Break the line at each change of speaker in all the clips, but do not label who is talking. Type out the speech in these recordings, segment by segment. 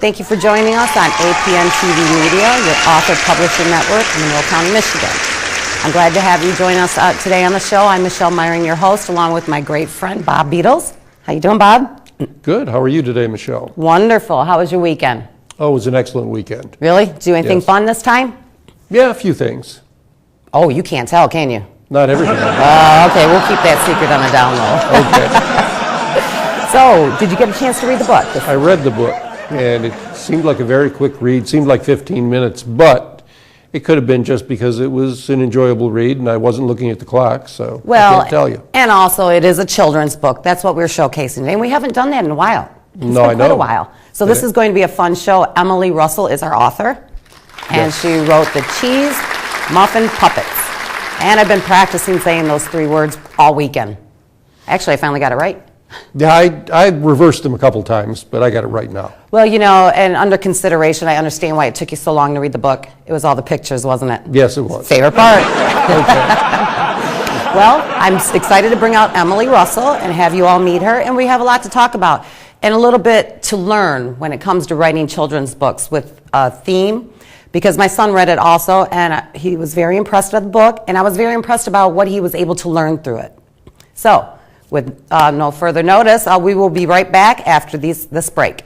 Thank you for joining us on APN TV Media, your author publishing network in Middletown, Michigan. I'm glad to have you join us today on the show. I'm Michelle Myring, your host, along with my great friend, Bob Beatles. How you doing, Bob?
Good. How are you today, Michelle?
Wonderful. How was your weekend?
Oh, it was an excellent weekend.
Really? Did you do anything fun this time?
Yeah, a few things.
Oh, you can't tell, can you?
Not everything.
Okay, we'll keep that secret on the down low.
Okay.
So, did you get a chance to read the book?
I read the book, and it seemed like a very quick read, seemed like 15 minutes, but it could have been just because it was an enjoyable read and I wasn't looking at the clock, so I can't tell you.
And also it is a children's book. That's what we're showcasing today, and we haven't done that in a while. It's
No,
been
I
quite
know.
a while. So this is going to be a fun show. Emilie Russell is our author, and she wrote The Cheese Muffin Puppets. And I've been practicing saying those 3 words all weekend. Actually, I finally got it right.
Yeah, I reversed them a couple times, but I got it right now.
Well, you know, and under consideration, I understand why it took you so long to read the book. It was all the pictures, wasn't it?
Yes, it was.
Favorite part.
Okay.
Well, I'm excited to bring out Emilie Russell and have you all meet her, and we have a lot to talk about and a little bit to learn when it comes to writing children's books with a theme, because my son read it also, and he was very impressed with the book, and I was very impressed about what he was able to learn through it. So, with no further notice, we will be right back after this break.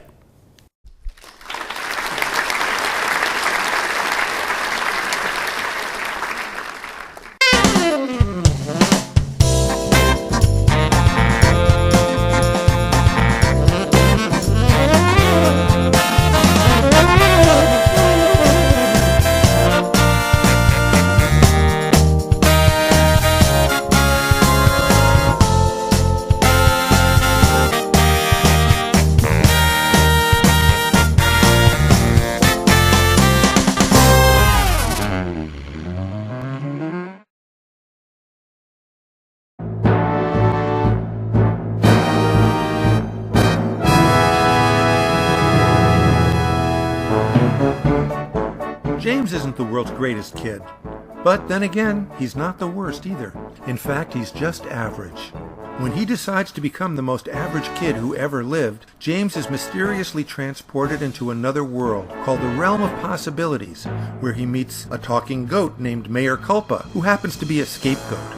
James isn't the world's greatest kid, but then again, he's not the worst either. In fact, he's just average. When he decides to become the most average kid who ever lived, James is mysteriously transported into another world called the Realm of Possibilities, where he meets a talking goat named Mayor Culpa, who happens to be a scapegoat.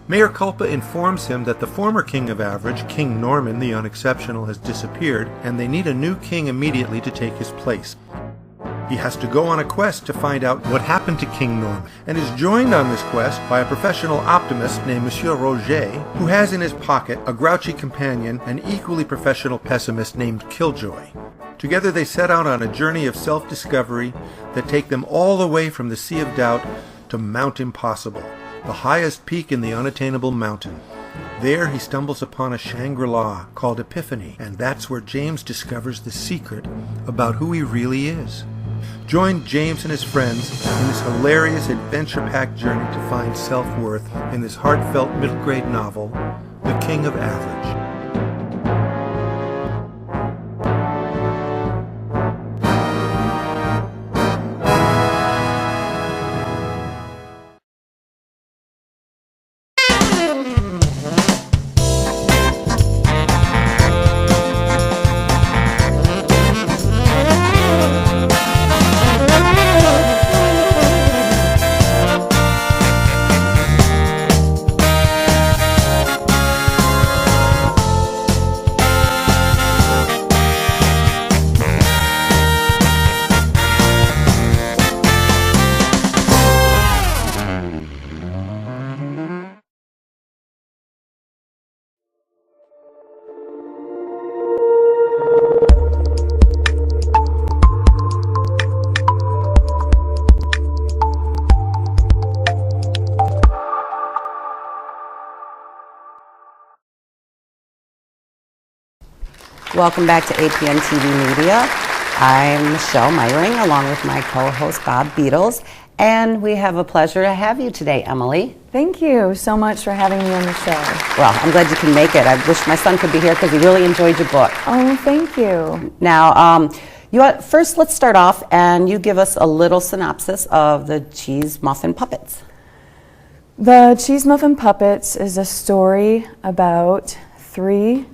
Mayor Culpa informs him that the former king of average, King Norman the Unexceptional, has disappeared, and they need a new king immediately to take his place. He has to go on a quest to find out what happened to King Norman, and is joined on this quest by a professional optimist named Monsieur Roget, who has in his pocket a grouchy companion, an equally professional pessimist named Killjoy. Together they set out on a journey of self-discovery that take them all the way from the Sea of Doubt to Mount Impossible, the highest peak in the unattainable mountain. There he stumbles upon a Shangri-La called Epiphany, and that's where James discovers the secret about who he really is. Join James and his friends in this hilarious adventure-packed journey to find self-worth in this heartfelt middle-grade novel, The King of Average.
Welcome back to APN TV Media. I'm Michelle Meyering, along with my co-host Bob Beatles, and we have a pleasure to have you today, Emily.
Thank you so much for having me on the show.
Well, I'm glad you can make it. I wish my son could be here because he really enjoyed your book.
Oh, thank you.
Now, first let's start off and you give us a little synopsis of the Cheese Muffin Puppets.
The Cheese Muffin Puppets is a story about 3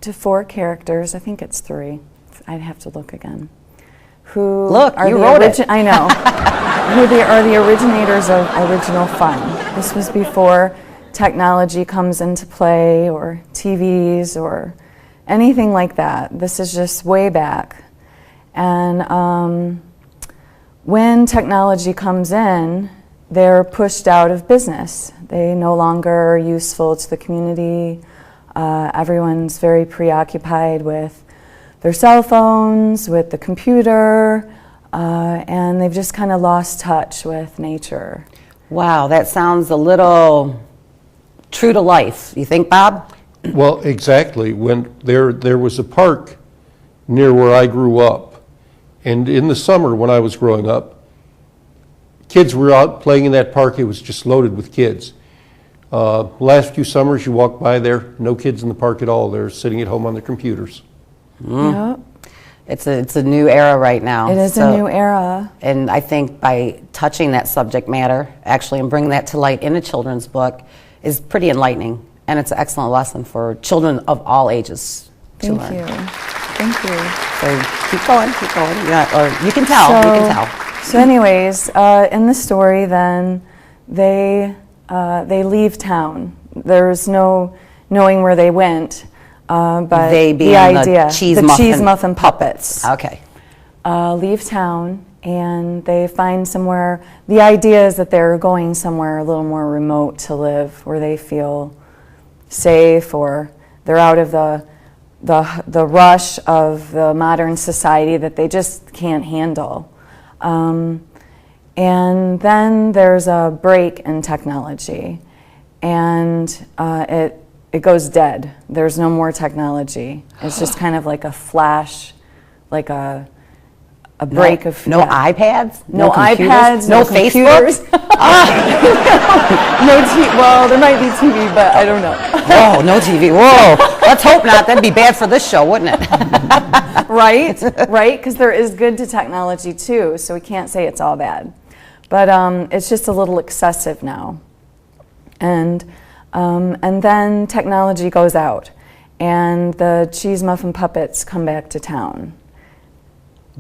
to 4 characters. I think it's 3. I'd have to look again. Who
look,
are
you
the
wrote it.
I know. Who are the originators of original fun. This was before technology comes into play, or TVs, or anything like that. This is just way back. And when technology comes in, they're pushed out of business. They no longer are useful to the community. Everyone's very preoccupied with their cell phones, with the computer, and they've just kind of lost touch with nature.
Wow, that sounds a little true to life. You think, Bob?
Well, exactly. When there was a park near where I grew up, and in the summer when I was growing up, kids were out playing in that park. It was just loaded with kids. Last few summers you walk by there, no kids in the park at all. They're sitting at home on their computers.
Yep.
It's a new era right now.
It is a new era.
And I think by touching that subject matter, actually, and bringing that to light in a children's book is pretty enlightening. And it's an excellent lesson for children of all ages to learn.
Thank you.
So keep going. Yeah, or you can tell.
So anyways, in the story then, they leave town. There's no knowing where they went, but
they being
the idea,
the
cheese muffin puppets.
Okay.
Leave town and they find somewhere. The idea is that they're going somewhere a little more remote to live, where they feel safe, or they're out of the rush of the modern society that they just can't handle. And then there's a break in technology, and it goes dead. There's no more technology. It's just kind of like a flash, like a break of
no iPads,
no iPads, no
Facebook.
Well, there might be TV, but I don't know.
Whoa, no TV. Whoa, let's hope not. That'd be bad for this show, wouldn't it?
Right, because there is good to technology too, so we can't say it's all bad. But it's just a little excessive now. And then technology goes out, and the Cheese Muffin Puppets come back to town.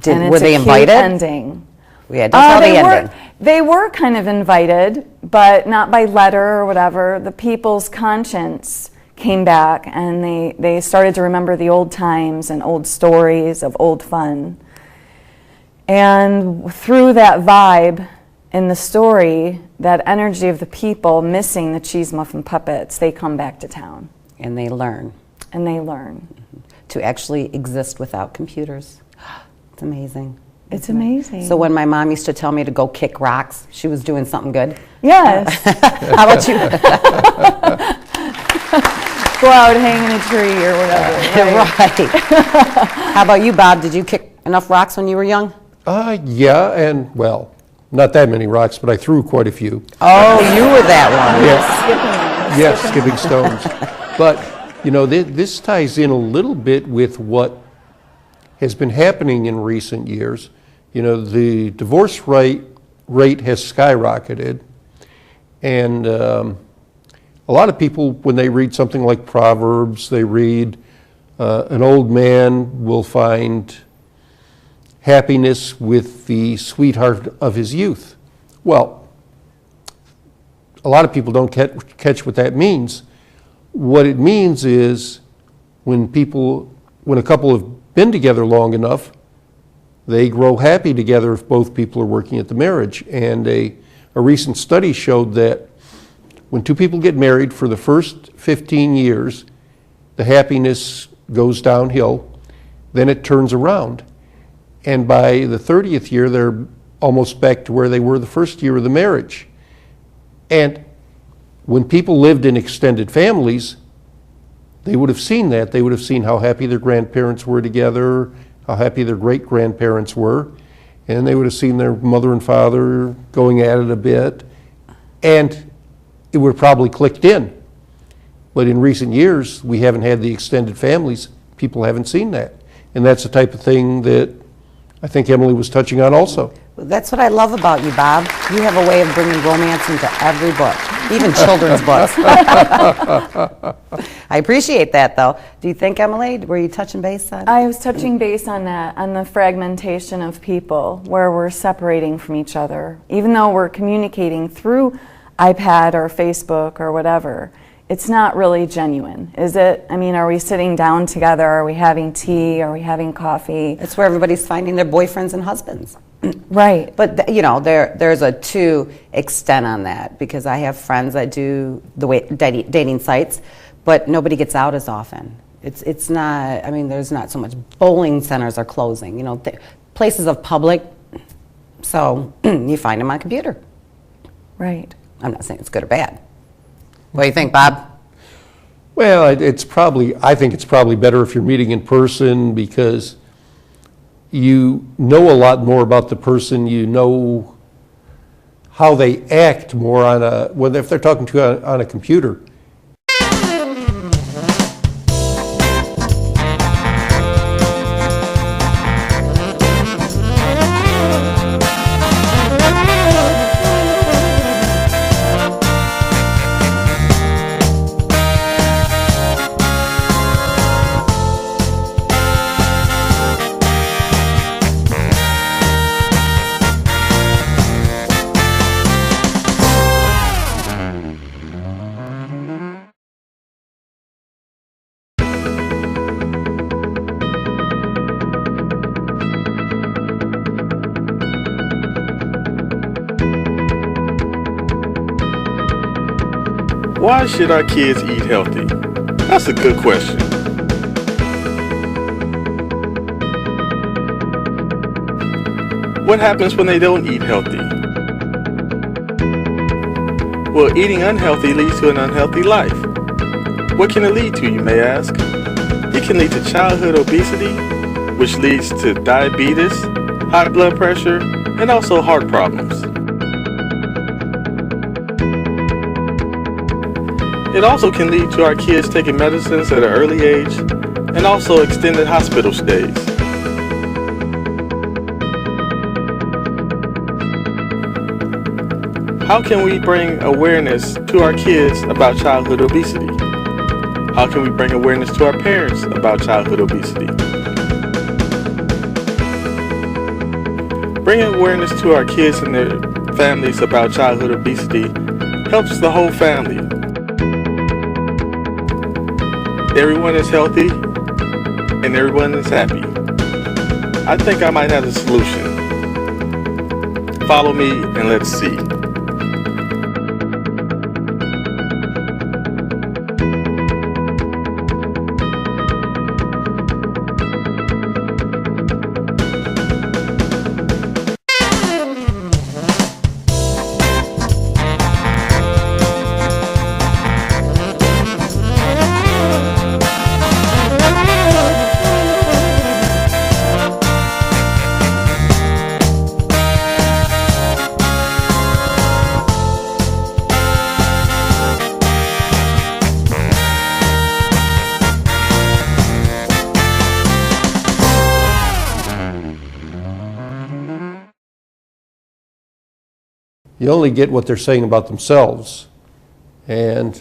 Were they invited?
Ending.
Yeah, don't tell the ending.
They were kind of invited, but not by letter or whatever. The people's conscience came back, and they started to remember the old times and old stories of old fun. And through that vibe in the story, that energy of the people missing the cheese muffin puppets, they come back to town.
And they learn.
And they learn.
To actually exist without computers. It's amazing.
It's amazing.
So when my mom used to tell me to go kick rocks, she was doing something good.
Yes.
How about you?
Go out, hang in a tree or whatever.
Right. How about you, Bob? Did you kick enough rocks when you were young?
Yeah, and well, not that many rocks, but I threw quite a few.
Oh, you were that one.
Yes, skipping stones. But, you know, this ties in a little bit with what has been happening in recent years. You know, the divorce rate has skyrocketed, and a lot of people, when they read something like Proverbs, they read an old man will find happiness with the sweetheart of his youth. Well, a lot of people don't catch what that means. What it means is when a couple have been together long enough, they grow happy together if both people are working at the marriage. And a recent study showed that when two people get married, for the first 15 years, the happiness goes downhill, then it turns around. And by the 30th year, they're almost back to where they were the first year of the marriage. And when people lived in extended families, they would have seen that. They would have seen how happy their grandparents were together, how happy their great-grandparents were, and they would have seen their mother and father going at it a bit, and it would have probably clicked in. But in recent years, we haven't had the extended families. People haven't seen that. And that's the type of thing that I think Emilie was touching on also.
That's what I love about you, Bob. You have a way of bringing romance into every book, even children's books. I appreciate that, though. Do you think, Emilie, were you touching base on?
I was touching base on that, on the fragmentation of people, where we're separating from each other. Even though we're communicating through iPad or Facebook or whatever, it's not really genuine, is it? I mean, are we sitting down together? Are we having tea? Are we having coffee?
It's where everybody's finding their boyfriends and husbands.
Right.
But, you know, there's a to extent on that, because I have friends that do the dating sites, but nobody gets out as often. It's not, I mean, there's not so much. Bowling centers are closing, you know, places of public, so you find them on computer.
Right.
I'm not saying it's good or bad. What do you think, Bob?
Well, I think it's probably better if you're meeting in person, because you know a lot more about the person. You know how they act more if they're talking to you on a computer.
Why should our kids eat healthy? That's a good question. What happens when they don't eat healthy? Well, eating unhealthy leads to an unhealthy life. What can it lead to, you may ask? It can lead to childhood obesity, which leads to diabetes, high blood pressure, and also heart problems. It also can lead to our kids taking medicines at an early age and also extended hospital stays. How can we bring awareness to our kids about childhood obesity? How can we bring awareness to our parents about childhood obesity? Bringing awareness to our kids and their families about childhood obesity helps the whole family. Everyone is healthy and everyone is happy. I think I might have the solution. Follow me and let's see.
You only get what they're saying about themselves, and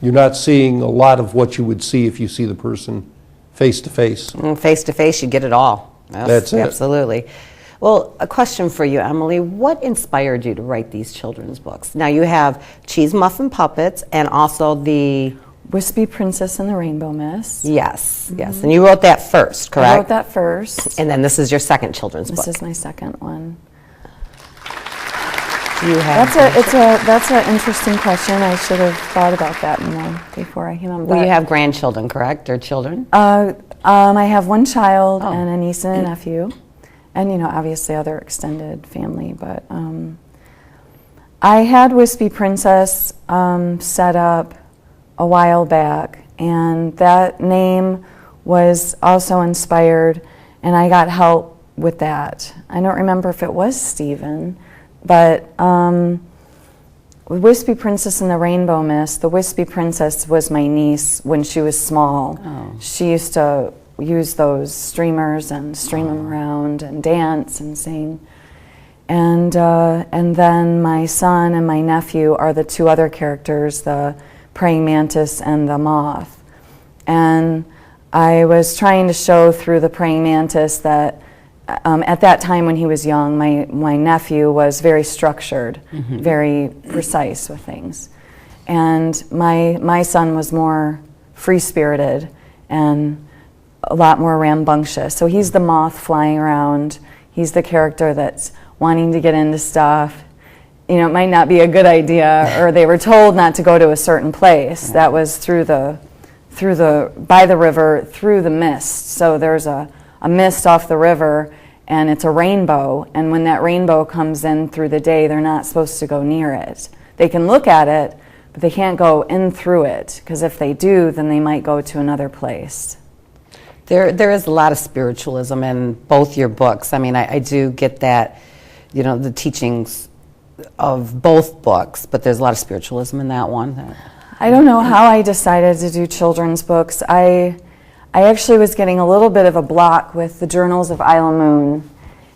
you're not seeing a lot of what you would see if you see the person face to face.
Face to face, you get it all. Yes,
That's it.
Absolutely. Well, a question for you, Emily. What inspired you to write these children's books? Now, you have Cheese Muffin Puppets and also the...
Wispy Princess and the Rainbow Mist.
Yes, yes. And you wrote that first, correct?
I wrote that first.
And then this is your second children's book.
This is my second one.
Do you have...
That's an interesting question. I should have thought about that more before I came on.
Well, you have grandchildren, correct, or children?
I have one child and a niece and a nephew, and obviously other extended family. But I had Wispy Princess set up a while back, and that name was also inspired, and I got help with that. I don't remember if it was Stephen. But Wispy Princess and the Rainbow Mist, the Wispy Princess was my niece when she was small.
Oh.
She used to use those streamers and stream them around and dance and sing. And then my son and my nephew are the two other characters, the praying mantis and the moth. And I was trying to show through the praying mantis that at that time when he was young, my nephew was very structured, very precise with things. And my son was more free-spirited and a lot more rambunctious. So he's the moth flying around. He's the character that's wanting to get into stuff. It might not be a good idea, or they were told not to go to a certain place. That was by the river, through the mist. So there's a mist off the river, and it's a rainbow, and when that rainbow comes in through the day, they're not supposed to go near it. They can look at it, but they can't go in through it, because if they do, then they might go to another place.
There is a lot of spiritualism in both your books. I mean, I do get that, the teachings of both books, but there's a lot of spiritualism in that one.
I don't know how I decided to do children's books. I actually was getting a little bit of a block with the Journals of Isla Moon.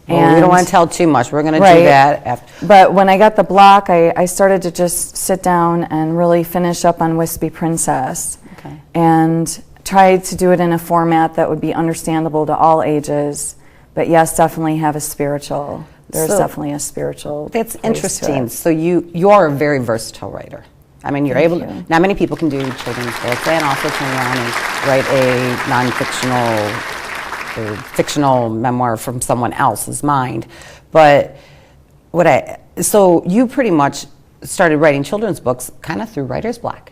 Well, we don't want to tell too much. We're going to do that after.
But when I got the block, I started to just sit down and really finish up on Wispy Princess.
Okay.
And tried to do it in a format that would be understandable to all ages. But yes, definitely have a spiritual. There's definitely a spiritual.
That's interesting. So you're a very versatile writer. I mean, not many people can do children's books and also turn around and write a non-fictional or fictional memoir from someone else's mind. But so you pretty much started writing children's books kind of through writer's block.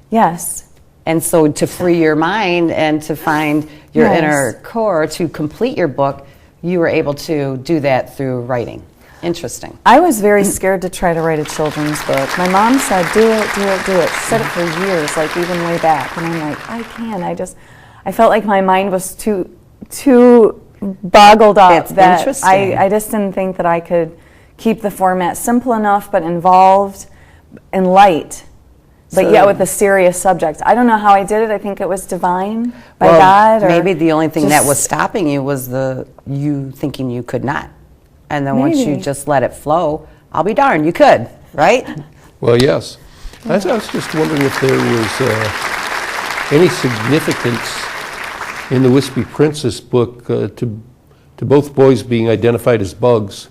Yes.
And so to free your mind and to find your inner core to complete your book, you were able to do that through writing. Interesting.
I was very scared to try to write a children's book. My mom said, do it, do it, do it. She said it for years, like even way back. And I'm like, I can't. I felt like my mind was too boggled up.
That's interesting.
I just didn't think that I could keep the format simple enough, but involved and light, but yet with a serious subject. I don't know how I did it. I think it was divine by God. Or
maybe the only thing that was stopping you was you thinking you could not. And then once you just let it flow, I'll be darned, you could, right?
Well, yes. I was just wondering if there was any significance in the Wispy Princess book to both boys being identified as bugs.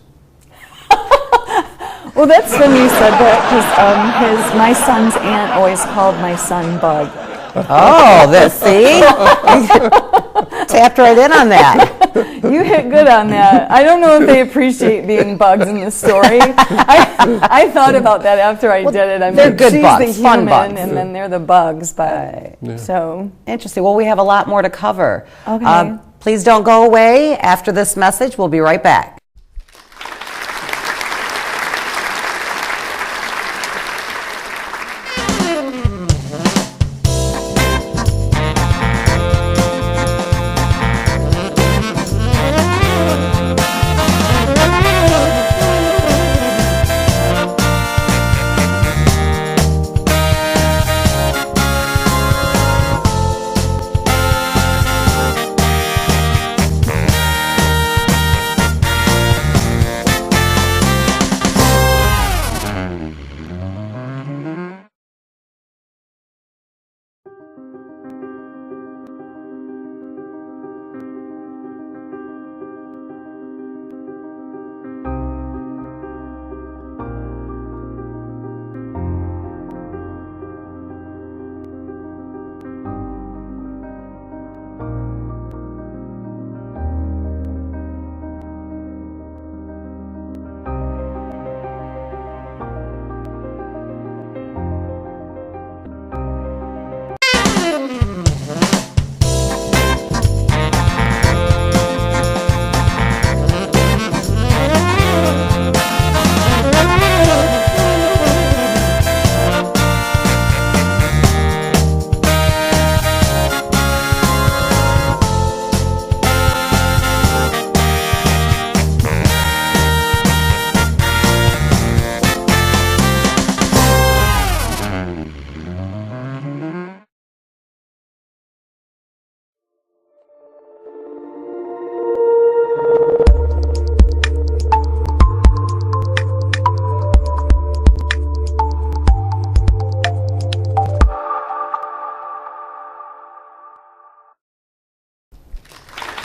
Well, that's when you said that, because my son's aunt always called my son Bug.
Oh, see? Tapped right in on that.
You hit good on that. I don't know if they appreciate being bugs in this story. I thought about that after I did it. I'm
they're
like,
good
she's
bugs,
the
fun
human,
bugs.
and then they're the bugs. But so
Interesting. Well, we have a lot more to cover.
Okay.
Please don't go away. After this message, we'll be right back.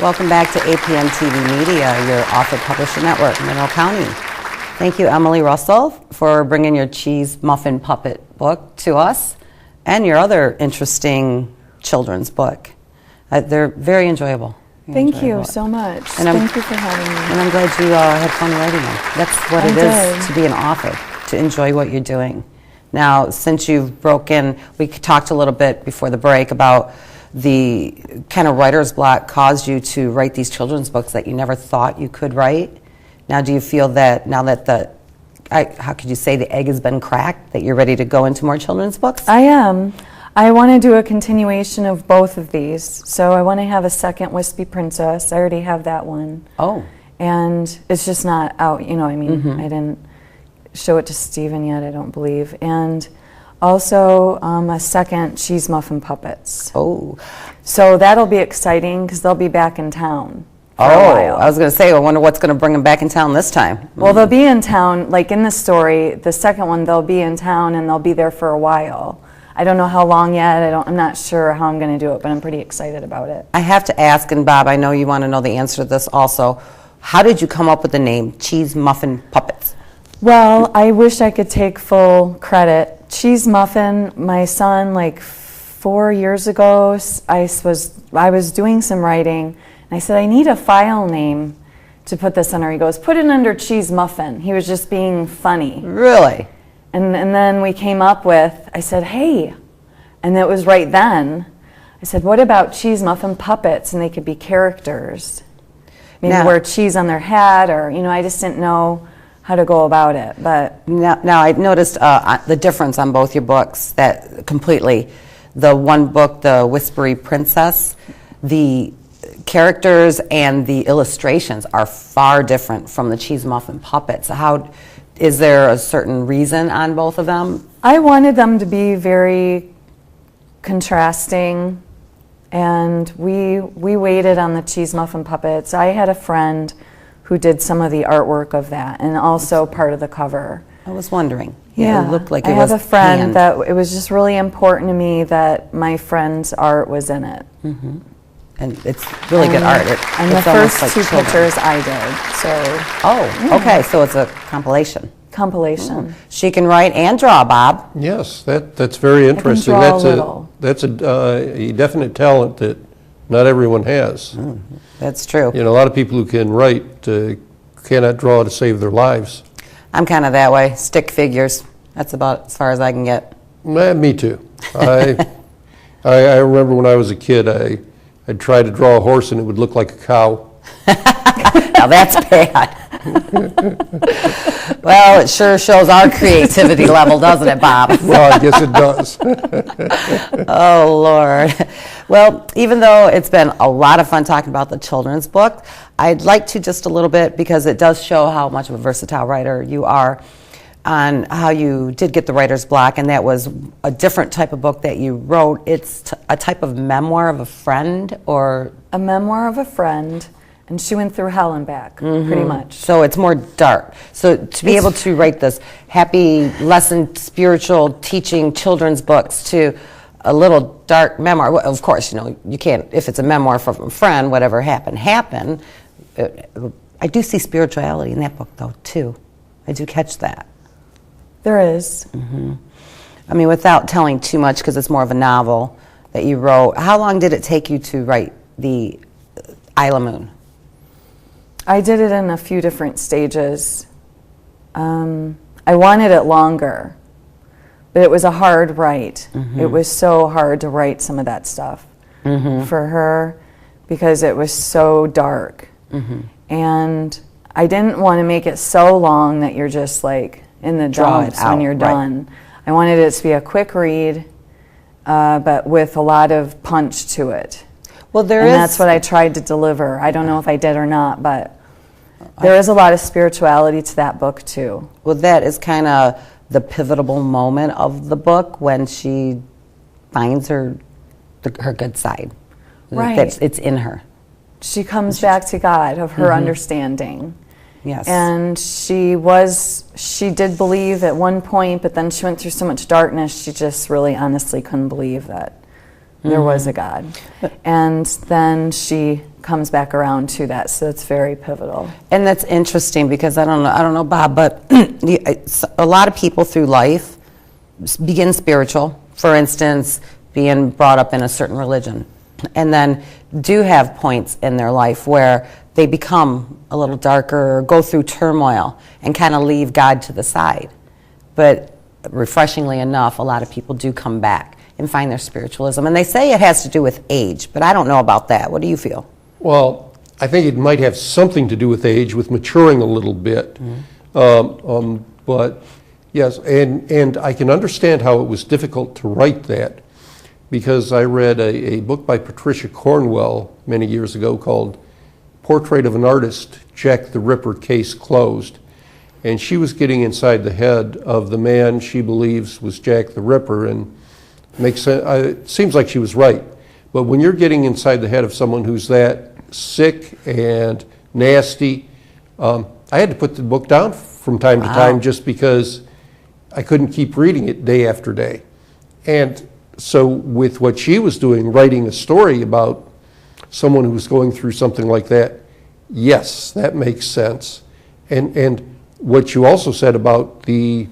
Welcome back to APN TV Media, your author publisher network, Mineral County. Thank you, Emilie Russell, for bringing your cheese muffin puppet book to us and your other interesting children's book. They're very enjoyable.
thank you so much.
And
Thank you for having me.
And I'm glad you had fun writing them. That's what
I
it is
did.
to be an author, to enjoy what you're doing. Now, since you've broken, we talked a little bit before the break about the kind of writer's block caused you to write these children's books that you never thought you could write. Now, do you feel that now that how could you say the egg has been cracked, that you're ready to go into more children's books?
I am. I want to do a continuation of both of these. So I want to have a second Whispy Princess. I already have that one.
Oh.
And it's just not out, you know, I mean, I didn't show it to Stephen yet, I don't believe. And also a second Cheese Muffin Puppets.
Oh.
So that'll be exciting because they'll be back in town for a
Oh,
while.
I was going to say, I wonder what's going to bring them back in town this time.
Well, they'll be in town, like in the story, the second one, they'll be in town and they'll be there for a while. I don't know how long yet. I'm not sure how I'm going to do it, but I'm pretty excited about it.
I have to ask, and Bob, I know you want to know the answer to this also. How did you come up with the name Cheese Muffin Puppets?
Well, I wish I could take full credit. Cheese Muffin, my son, like 4 years ago, I was doing some writing, and I said, I need a file name to put this under. He goes, put it under Cheese Muffin. He was just being funny.
Really?
And then we came up with, I said, hey, and it was right then, I said, what about Cheese Muffin Puppets? And they could be characters. Maybe
Now-
wear cheese on their hat, or, you know, I just didn't know how to go about it. But
Now I noticed the difference on both your books, that completely. The one book, The Whispy Princess, the characters and the illustrations are far different from the Cheese Muffin Puppets. Is there a certain reason on both of them?
I wanted them to be very contrasting, and we waited on the Cheese Muffin Puppets. I had a friend who did some of the artwork of that, and also part of the cover.
I was wondering.
Yeah,
It looked like
I
it was
have a friend
hand.
that it was just really important to me that my friend's art was in it.
And it's really good art.
And the
It's almost
first
like
two
children.
pictures I did, so
Oh, okay, so it's a compilation.
compilation.
She can write and draw, Bob.
Yes, that's very interesting.
draw a little.
That's a definite talent that Not everyone has.
That's true.
You know, a lot of people who can write cannot draw to save their lives.
I'm kind of that way. Stick figures. That's about as far as I can get.
Me too. I remember when I was a kid, I'd try to draw a horse and it would look like a cow.
Now that's bad. Well, it sure shows our creativity level, doesn't it, Bob?
Well, I guess it does.
Oh, Lord. Well, even though it's been a lot of fun talking about the children's book, I'd like to just a little bit, because it does show how much of a versatile writer you are, on how you did get the writer's block, and that was a different type of book that you wrote. It's a type of memoir of a friend, or...
A memoir of a friend, and she went through hell and back, pretty much.
So it's more dark. So to be able to write this happy lesson, spiritual teaching children's books to a little dark memoir, well, of course, you know, you can't, if it's a memoir from a friend, whatever happened. I do see spirituality in that book, though, too. I do catch that.
There is.
I mean, without telling too much, because it's more of a novel that you wrote, how long did it take you to write the Isla Moon?
I did it in a few different stages. I wanted it longer, but it was a hard write. It was so hard to write some of that stuff for her, because it was so dark. And I didn't want to make it so long that you're just like in the dumps when you're done. I wanted it to be a quick read, but with a lot of punch to it.
Well,
that's what I tried to deliver. I don't know if I did or not, but there is a lot of spirituality to that book too.
Well, that is kind of the pivotal moment of the book, when she finds her good side.
Right.
It's in her.
She comes back to God, of her understanding.
Yes.
And she did believe at one point, but then she went through so much darkness, she just really honestly couldn't believe that there was a God. And then she comes back around to that, so it's very pivotal.
And that's interesting, because I don't know, Bob, but a lot of people through life begin spiritual. For instance, being brought up in a certain religion, and then do have points in their life where they become a little darker, or go through turmoil, and kind of leave God to the side. But refreshingly enough, a lot of people do come back and find their spiritualism. And they say it has to do with age, but I don't know about that. What do you feel?
Well, I think it might have something to do with age, with maturing a little bit. But yes, and I can understand how it was difficult to write that, because I read a book by Patricia Cornwell many years ago called Portrait of an Artist, Jack the Ripper, Case Closed. And she was getting inside the head of the man she believes was Jack the Ripper, and makes sense. It seems like she was right. But when you're getting inside the head of someone who's that sick and nasty, I had to put the book down from time to time, just because I couldn't keep reading it day after day. And so with what she was doing, writing a story about someone who was going through something like that, yes, that makes sense. And what you also said about the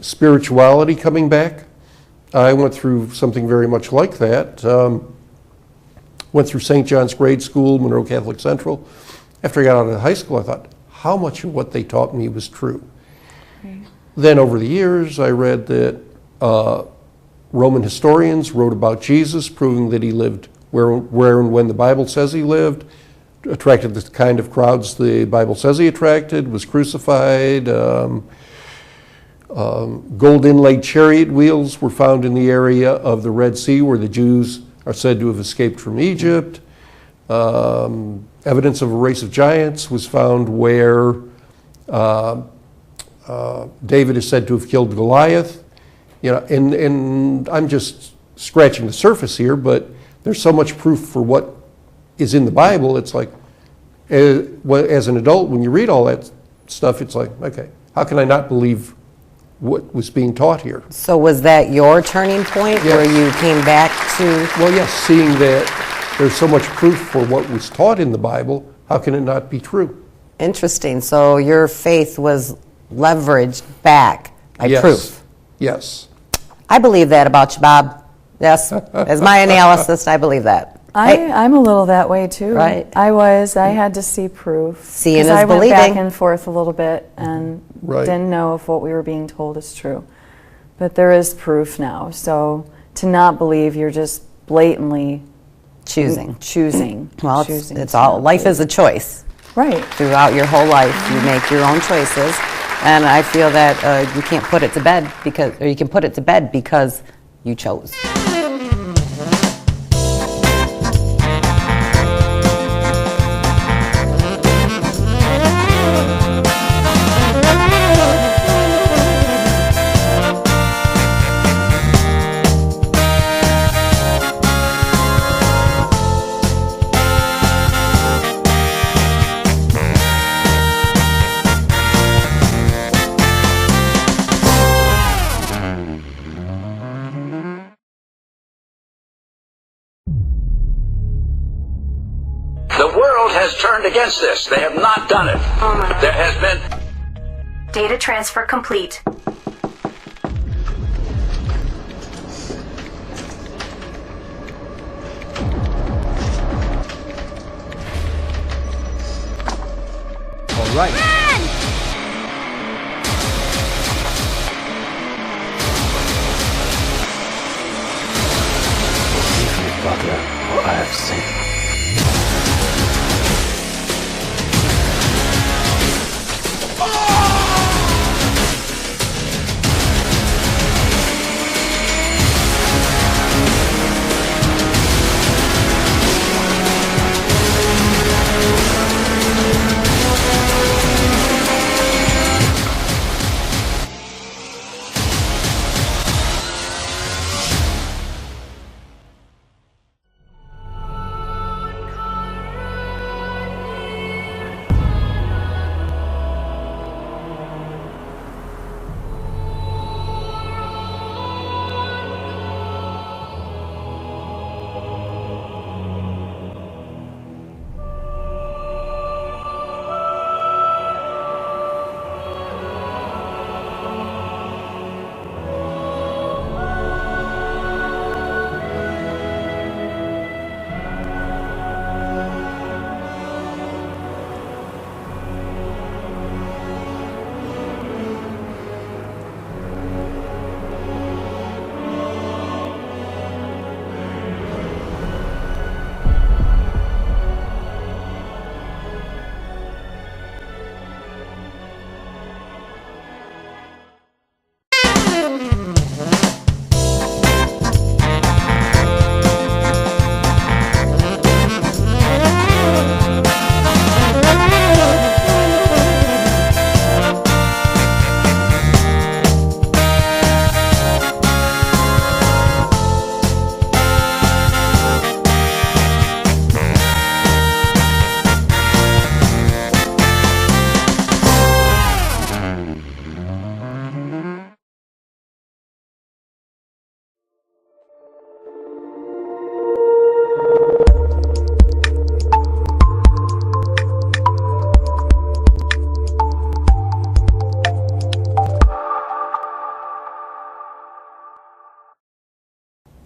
spirituality coming back, I went through something very much like that. Went through St. John's grade school, Monroe Catholic Central. After I got out of high school, I thought, how much of what they taught me was true? Then over the years, I read that Roman historians wrote about Jesus, proving that he lived where and when the Bible says he lived, attracted the kind of crowds the Bible says he attracted, was crucified. Gold inlaid chariot wheels were found in the area of the Red Sea where the Jews are said to have escaped from Egypt. Evidence of a race of giants was found where David is said to have killed Goliath. You know, and I'm just scratching the surface here, but there's so much proof for what is in the Bible. It's like, as an adult, when you read all that stuff, it's like, okay, how can I not believe what was being taught here?
So was that your turning point, where you came back to...
Well, yes, seeing that there's so much proof for what was taught in the Bible, how can it not be true?
Interesting. So your faith was leveraged back by proof.
Yes.
I believe that about you, Bob. Yes, as my analysis, I believe that.
I'm a little that way too.
Right.
I had to see proof.
Seeing
'Cause
is
I went
believing.
back and forth a little bit and
Right.
didn't know if what we were being told is true. But there is proof now. So to not believe, you're just blatantly
choosing. Well,
choosing
it's
to
all,
not
life
believe.
is a choice.
Right.
Throughout your whole life, you make your own choices. And I feel that you can't put it to bed or you can put it to bed because you chose.
The world has turned against this. They have not done it.
Oh my.
There has been...
Data transfer complete.
All right.
Butler, what I have seen.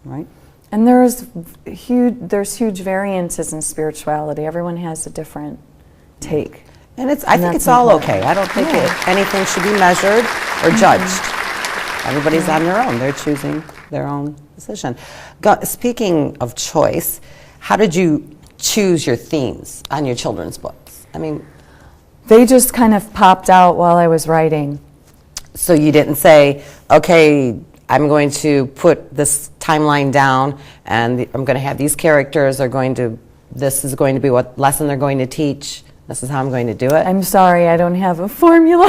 Right?
And there's huge variances in spirituality. Everyone has a different take.
And I think
that's
it's all
important.
okay. I don't think
Yeah.
anything should be measured or judged. Everybody's on their own. They're choosing their own decision. Speaking of choice, how did you choose your themes on your children's books? I mean,
They just kind of popped out while I was writing.
so you didn't say, okay, I'm going to put this timeline down and I'm going to have these characters this is going to be what lesson they're going to teach. This is how I'm going to do it.
I'm sorry, I don't have a formula.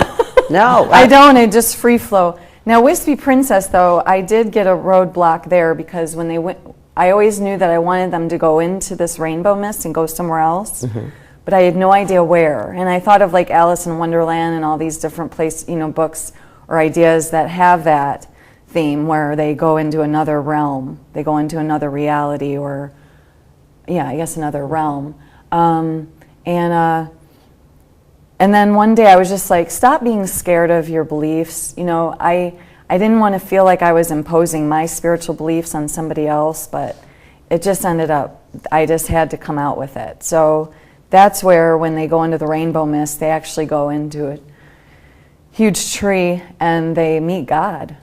No.
I don't. It just free flow. Now, Whispy Princess, though, I did get a roadblock there because when they went, I always knew that I wanted them to go into this rainbow mist and go somewhere else, but I had no idea where. And I thought of like Alice in Wonderland and all these different books or ideas that have that theme where they go into another realm, they go into another reality, or I guess another realm. And then one day I was just like, stop being scared of your beliefs. I didn't want to feel like I was imposing my spiritual beliefs on somebody else, but it just ended up I just had to come out with it. So that's where when they go into the rainbow mist, they actually go into a huge tree and they meet God.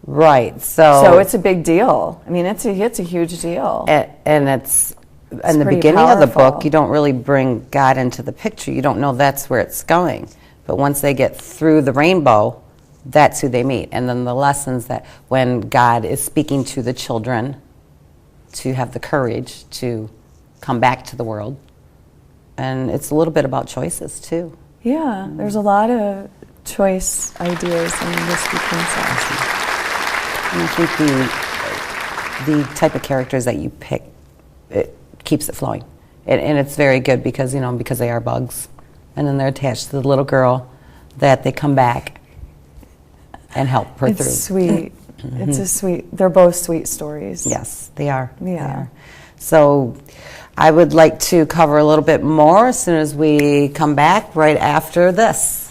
Right.
So it's a big deal. I mean, it's a huge deal.
And it's in the
pretty
beginning of the
powerful.
book, you don't really bring God into the picture. You don't know that's where it's going. But once they get through the rainbow, that's who they meet. And then the lessons that when God is speaking to the children to have the courage to come back to the world. And it's a little bit about choices, too.
Yeah, there's a lot of choice ideas in Whispy Princess.
And I think the type of characters that you pick, it keeps it flowing. And it's very good because, because they are bugs. And then they're attached to the little girl that they come back and help her through.
It's sweet. It's they're both sweet stories.
Yes, they are.
Yeah.
They are. So I would like to cover a little bit more as soon as we come back right after this.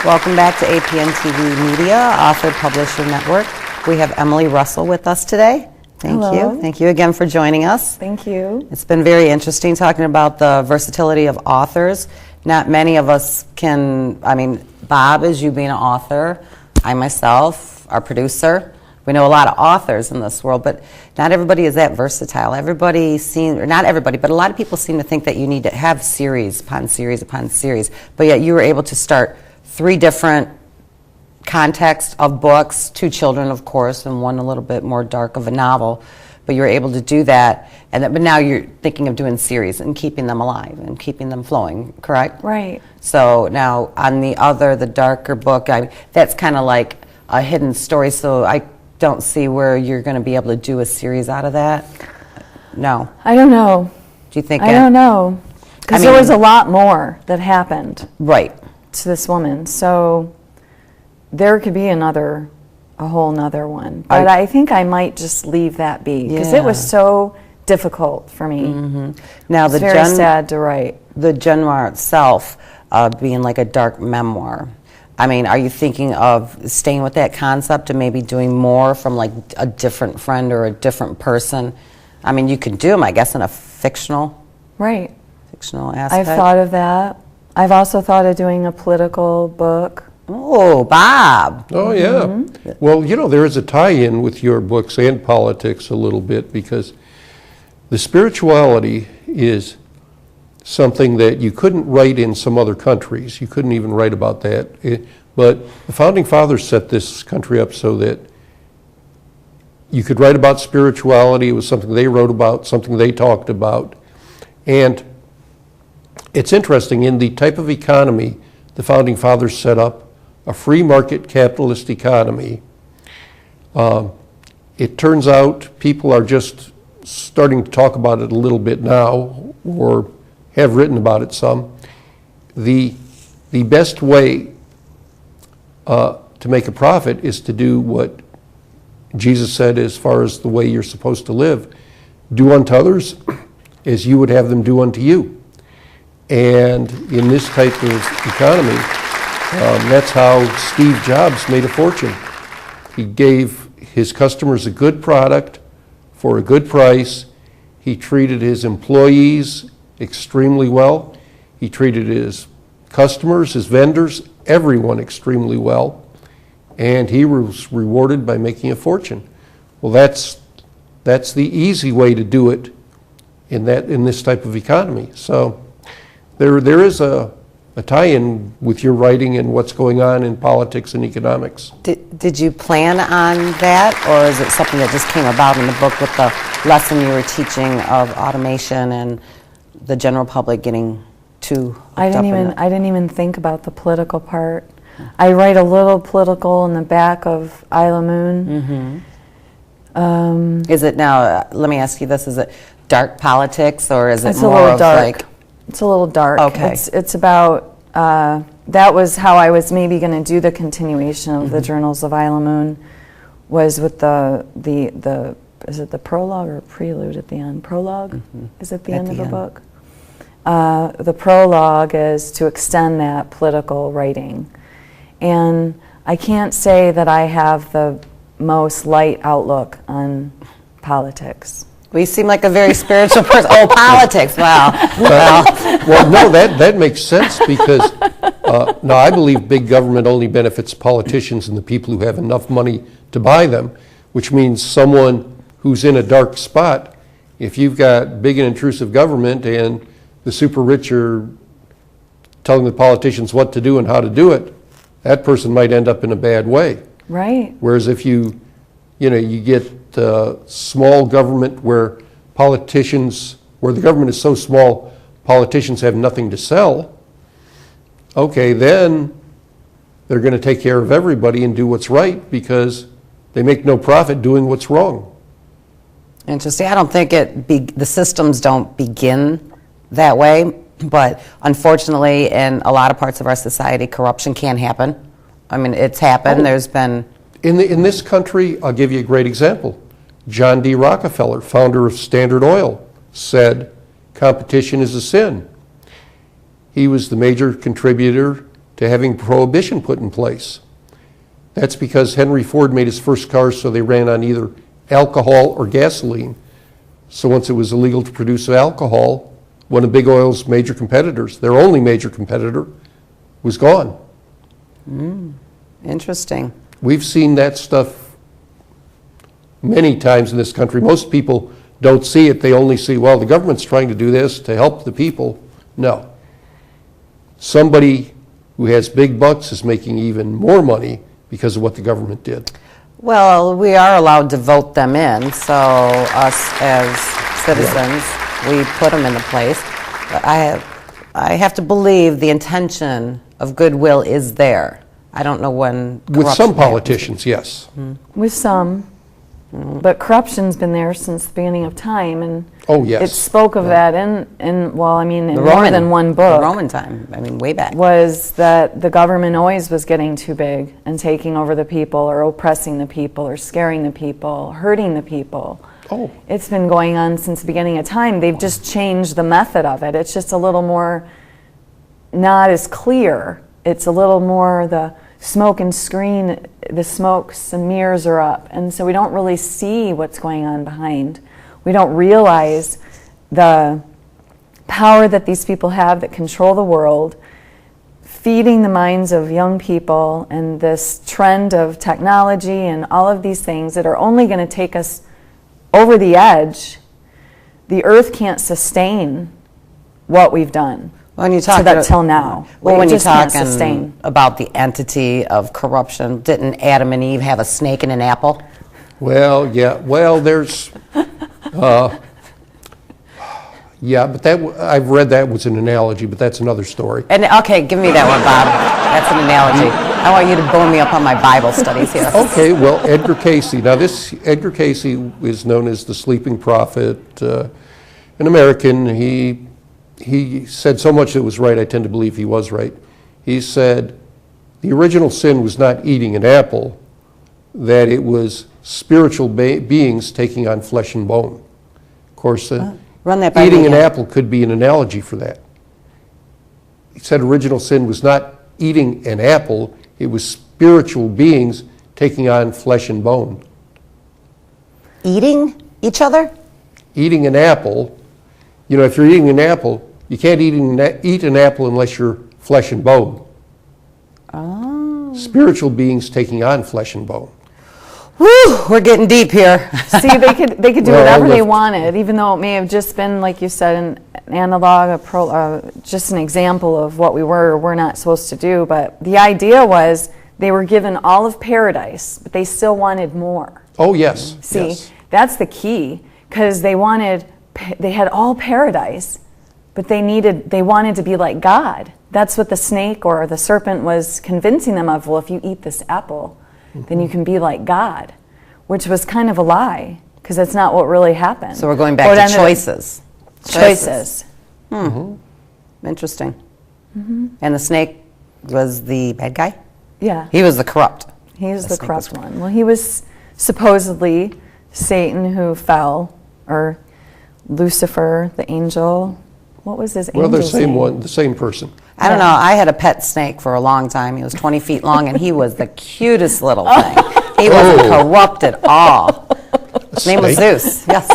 Welcome back to APN TV Media, Author Publisher Network. We have Emilie Russell with us today. Thank
Hello.
you. Thank you again for joining us.
Thank you.
It's been very interesting talking about the versatility of authors. Not many of us can, Bob is you being an author, I myself, our producer. We know a lot of authors in this world, but not everybody is that versatile. Not everybody, but a lot of people seem to think that you need to have series upon series upon series, but yet you were able to start 3 different contexts of books, 2 children, of course, and one a little bit more dark of a novel. But you were able to do that, but now you're thinking of doing series and keeping them alive and keeping them flowing, correct?
Right.
So now on the darker book, that's kind of like a hidden story, so I don't see where you're going to be able to do a series out of that. No.
I don't know.
Do you think?
I don't know. Because there was a lot more that happened.
Right.
To this woman. So there could be a whole nother one. But I think I might just leave that be because it was so difficult for me.
Mm-hmm. Now
it's very sad to write.
The genre itself being like a dark memoir. Are you thinking of staying with that concept and maybe doing more from like a different friend or a different person? You could do them, I guess, in a fictional
fictional
aspect.
I've thought of that. I've also thought of doing a political book
Oh, Bob.
Oh, yeah. Well, there is a tie-in with your books and politics a little bit, because the spirituality is something that you couldn't write in some other countries. You couldn't even write about that. But the Founding Fathers set this country up so that you could write about spirituality. It was something they wrote about, something they talked about. And it's interesting, in the type of economy the Founding Fathers set up, a free market capitalist economy, it turns out people are just starting to talk about it a little bit now, or have written about it some. The best way to make a profit is to do what Jesus said as far as the way you're supposed to live. Do unto others as you would have them do unto you. And in this type of economy, that's how Steve Jobs made a fortune. He gave his customers a good product for a good price. He treated his employees extremely well. He treated his customers, his vendors, everyone extremely well. And he was rewarded by making a fortune. Well, that's the easy way to do it in this type of economy. So there is a tie-in with your writing and what's going on in politics and economics.
Did you plan on that, or is it something that just came about in the book with the lesson you were teaching of automation and the general public getting too
I didn't even think about the political part. I write a little political in the back of Isla Moon.
Is it now, let me ask you this, is it dark politics, or is it
It's
more
a little
of
dark.
like...
It's a little dark.
Okay.
It's about, that was how I was maybe going to do the continuation of the Journals of Isla Moon, was with the is it the prologue or prelude at the end? Prologue is at the end of the book. The prologue is to extend that political writing. And I can't say that I have the most light outlook on politics.
We seem like a very spiritual person. Oh, politics, wow.
Well, no, that makes sense, because now I believe big government only benefits politicians and the people who have enough money to buy them, which means someone who's in a dark spot, if you've got big and intrusive government and the super rich are telling the politicians what to do and how to do it, that person might end up in a bad way.
Right.
Whereas if you get small government where the government is so small, politicians have nothing to sell, okay, then they're going to take care of everybody and do what's right, because they make no profit doing what's wrong.
Interesting. I don't think the systems don't begin that way, but unfortunately, in a lot of parts of our society, corruption can happen. I mean, it's happened. There's been...
In this country, I'll give you a great example. John D. Rockefeller, founder of Standard Oil, said competition is a sin. He was the major contributor to having prohibition put in place. That's because Henry Ford made his first cars so they ran on either alcohol or gasoline. So once it was illegal to produce alcohol, one of Big Oil's major competitors, their only major competitor, was gone.
Interesting.
We've seen that stuff many times in this country. Most people don't see it. They only see, well, the government's trying to do this to help the people. No. Somebody who has big bucks is making even more money because of what the government did.
Well, we are allowed to vote them in, so us as citizens, we put them into place. But I have to believe the intention of goodwill is there. I don't know when
With some politicians, yes.
With some. But corruption's been there since the beginning of time, and
Oh, yes.
it spoke of that in more
Roman-
than one book.
The Roman time, I mean, way back.
Was that the government always was getting too big and taking over the people, or oppressing the people, or scaring the people, hurting the people.
Oh.
It's been going on since the beginning of time. They've just changed the method of it. It's just a little more not as clear. It's a little more the smoke and screen, the smokes and mirrors are up, and so we don't really see what's going on behind. We don't realize the power that these people have that control the world, feeding the minds of young people and this trend of technology and all of these things that are only going to take us over the edge, the earth can't sustain what we've done.
When you talk
till now.
Well,
It
when you're
just can't
talking
sustain.
about the entity of corruption, didn't Adam and Eve have a snake in an apple?
Well, yeah, well, there's, yeah, but I've read that was an analogy, but that's another story.
And okay, give me that one, Bob. That's an analogy. I want you to bone me up on my Bible studies here.
Okay, well, Edgar Casey. Now, this Edgar Casey is known as the Sleeping Prophet, an American. He said so much that was right, I tend to believe he was right. He said the original sin was not eating an apple, that it was spiritual beings taking on flesh and bone. Of course,
Run that by
eating
me
an
again.
apple could be an analogy for that. He said original sin was not eating an apple, it was spiritual beings taking on flesh and bone.
Eating each other?
Eating an apple, you know, if you're eating an apple, you can't eat an apple unless you're flesh and bone.
Oh.
Spiritual beings taking on flesh and bone.
Whew, we're getting deep here.
See, they could do
Well,
whatever they
lift.
wanted, even though it may have just been, like you said, an analog, just an example of what we were or were not supposed to do. But the idea was they were given all of paradise, but they still wanted more.
Oh, yes.
See,
yes.
that's the key, because they had all paradise, but they wanted to be like God. That's what the snake or the serpent was convincing them of. Well, if you eat this apple, then you can be like God, which was kind of a lie, because that's not what really happened.
So we're going
What
back to
ended up-
choices.
Choices.
Interesting. And the snake was the bad guy?
Yeah,
He was the corrupt.
he was the
snake was
corrupt one. Well, he was supposedly Satan who fell, or Lucifer, the angel. What was his
Well, they're
angel's
the same
name?
one, the same person.
I don't know. I had a pet snake for a long time. He was 20 feet long, and he was the cutest little thing. He wasn't corrupt at all. His name was
Snake?
Zeus. Yes.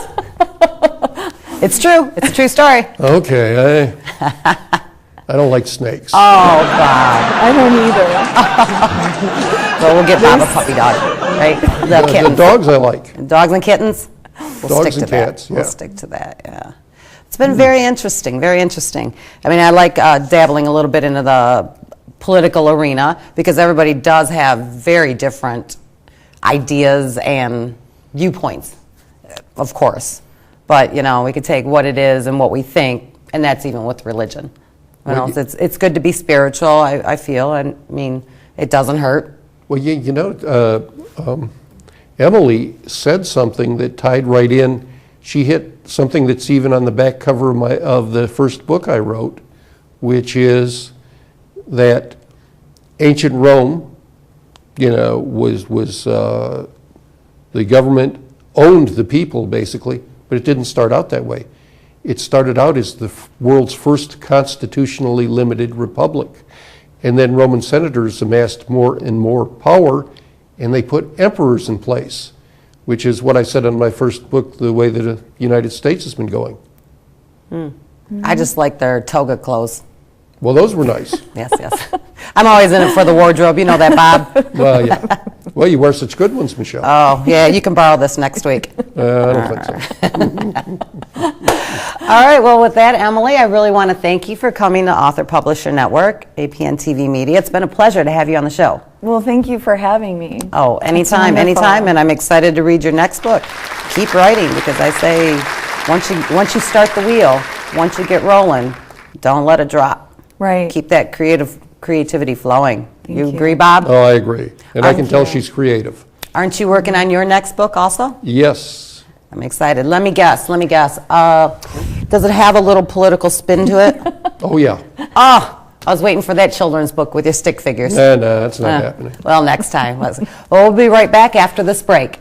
It's true. It's a true story.
Okay, I don't like snakes.
Oh, God.
I don't either.
Well, we'll get Bob a puppy dog, right? The
The
kittens.
dogs I like.
Dogs and kittens? We'll
Dogs
stick
and
to
cats,
that. We'll
yeah.
stick to that, yeah. It's been very interesting, very interesting. I mean, I like dabbling a little bit into the political arena because everybody does have very different ideas and viewpoints, of course. But, you know, we could take what it is and what we think, and that's even with religion. You know, it's good to be spiritual, I feel. I mean, it doesn't hurt.
Well, you know, Emily said something that tied right in. She hit something that's even on the back cover of the first book I wrote, which is that ancient Rome, you know, was the government owned the people basically, but it didn't start out that way. It started out as the world's first constitutionally limited republic. And then Roman senators amassed more and more power, and they put emperors in place, which is what I said in my first book, the way that the United States has been going.
I just like their toga clothes.
Well, those were nice.
Yes, yes. I'm always in it for the wardrobe. You know that, Bob.
Well, yeah. Well, you wear such good ones, Michelle.
Oh, yeah, you can borrow this next week.
I don't think so.
All right, well, with that, Emily, I really want to thank you for coming to Author Publisher Network, APN TV Media. It's been a pleasure to have you on the show.
Well, thank you for having me.
Oh, anytime,
wonderful.
anytime, and I'm excited to read your next book. Keep writing, because I say once you start the wheel, once you get rolling, don't let it drop.
Right.
Keep that creativity flowing. You
you.
agree, Bob?
Oh, I agree. And I can
Thank
tell
you.
she's creative.
Aren't you working on your next book also?
Yes.
I'm excited. Let me guess. Does it have a little political spin to it?
Oh, yeah.
Oh, I was waiting for that children's book with your stick figures.
No, that's not happening.
Well, next time. Well, we'll be right back after this break.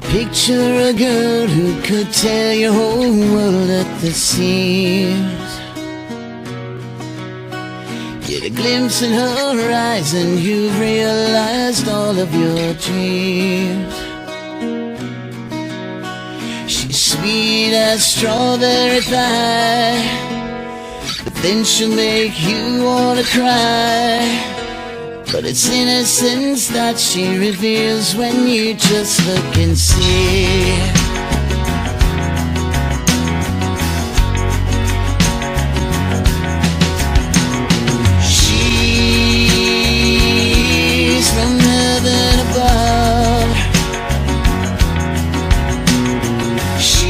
Picture a girl who could tell your whole world at the seams. Get a glimpse in her eyes and you've realized all of your dreams. She's sweet as strawberry pie, but then she'll make you wanna cry. But it's innocence that she reveals when you just look and see. She's from heaven above. She's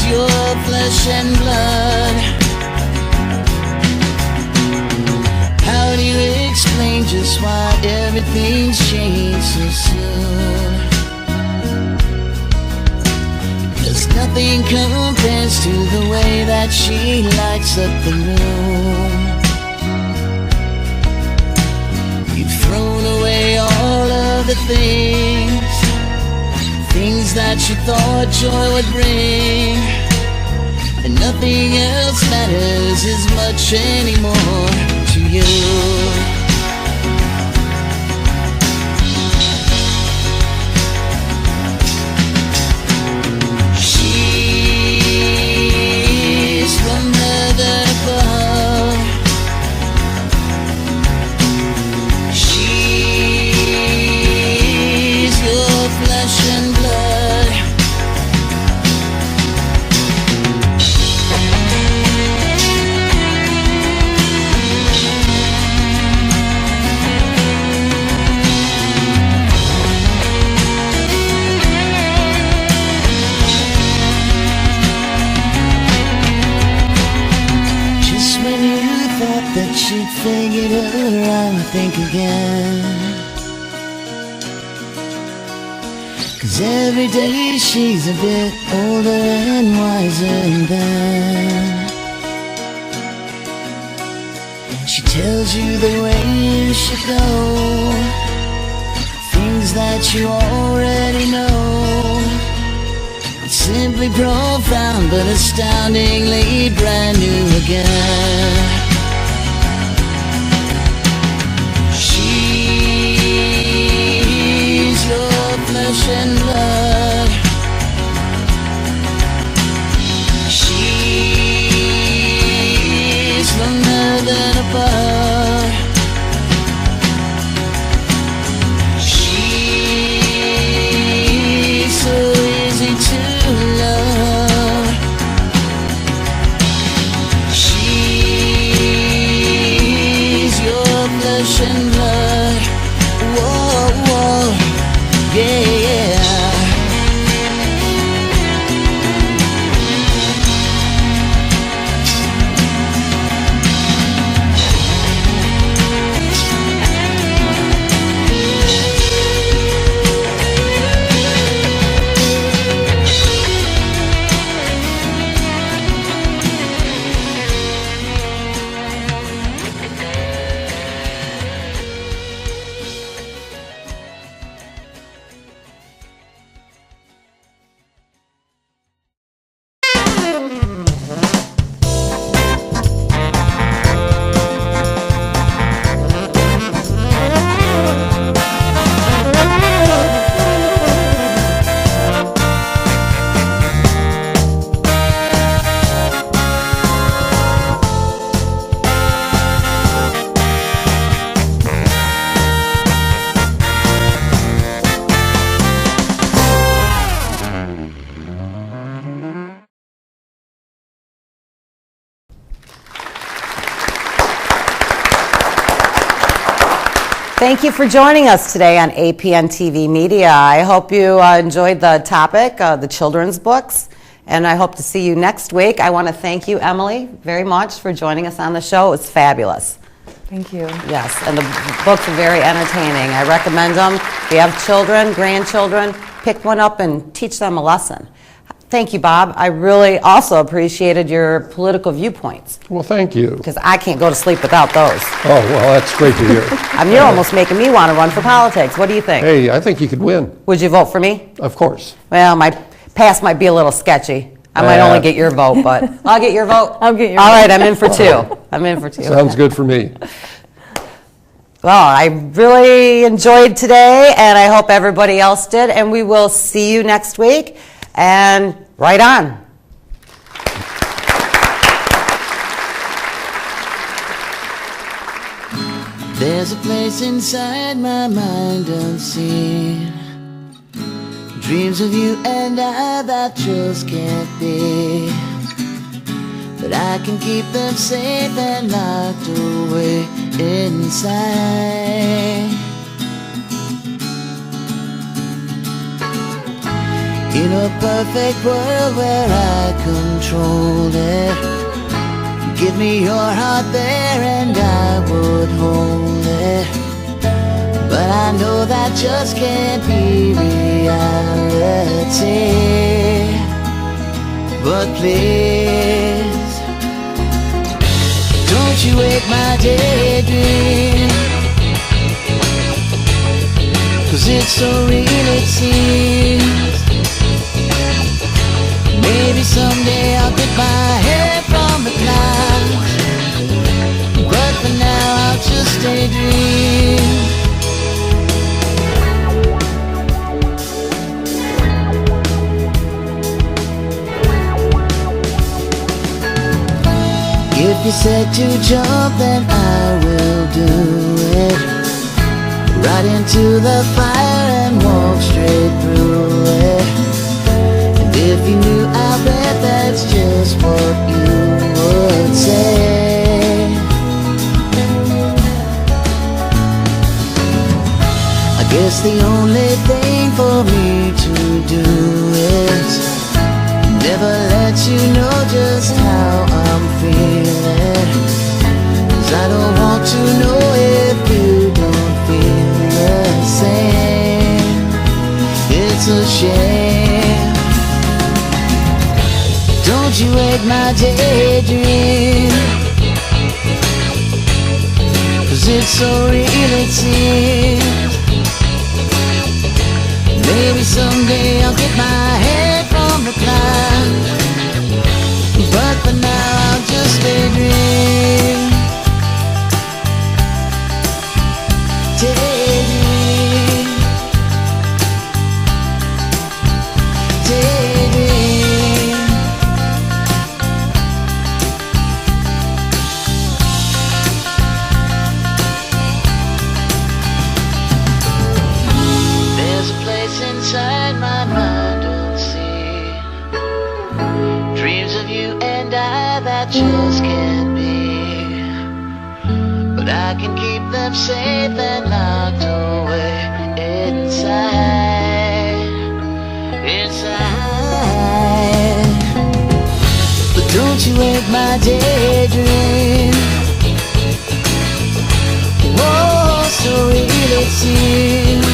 your flesh and blood. How do you explain just why everything's changed so soon? 'Cause nothing compares to the way that she lights up the room. You've thrown away all of the things that you thought joy would bring, and nothing else matters as much anymore to you. She's from heaven above. She's your flesh and blood. That she'd figured her out, think again. 'Cause every day she's a bit older and wiser than. She tells you the way you should go, things that you already know. It's simply profound but astoundingly brand new again. Flesh and blood. She's from heaven above. She's so easy to love. She's your flesh and blood. Whoa, whoa. Yeah.
Thank you for joining us today on APN TV Media. I hope you enjoyed the topic, the children's books, and I hope to see you next week. I want to thank you, Emilie, very much for joining us on the show. It was fabulous.
Thank you.
Yes, and the books are very entertaining. I recommend them. If you have children, grandchildren, pick one up and teach them a lesson. Thank you, Bob. I really also appreciated your political viewpoints,
Well, thank you.
because I can't go to sleep without those.
Oh, well, that's great to hear.
I mean, you're almost making me want to run for politics. What do you think?
Hey, I think you could win,
Would you vote for me?
of course.
Well, my past might be a little sketchy. I might only get your vote, but I'll get your vote.
I'll get your
All
vote.
right, I'm in for 2. I'm in for 2.
Sounds good for me.
Well, I really enjoyed today, and I hope everybody else did, and we will see you next week, and right on.
There's a place inside my mind unseen, dreams of you and I that just can't be, but I can keep them safe and locked away inside. In a perfect world where I control it, give me your heart there and I would hold it, but I know that just can't be reality. But please, don't you wake my daydream, 'cause it's so real it seems. Maybe someday I'll get my head from the clouds, but for now I'll just daydream. If you said to jump, then I will do it. Right into the fire and walk straight through it. And if you knew, I bet that's just what you would say. I guess the only thing for me to do is never let you know just how I'm feeling, 'cause I don't want to know if you don't feel the same. It's a shame. Don't you wake my daydream, 'cause it's so real it seems. Maybe someday I'll get my head from the clouds, but for now I'll just daydream. Daydream. Daydream. There's a place inside my mind unseen, dreams of you and I that just can't be, but I can keep them safe and locked away inside, inside. But don't you wake my daydream. Whoa, so real it seems.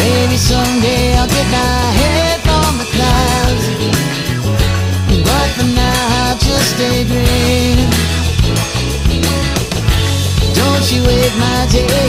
Maybe someday I'll get my head from the clouds, but for now I'll just daydream. Don't you wake my day.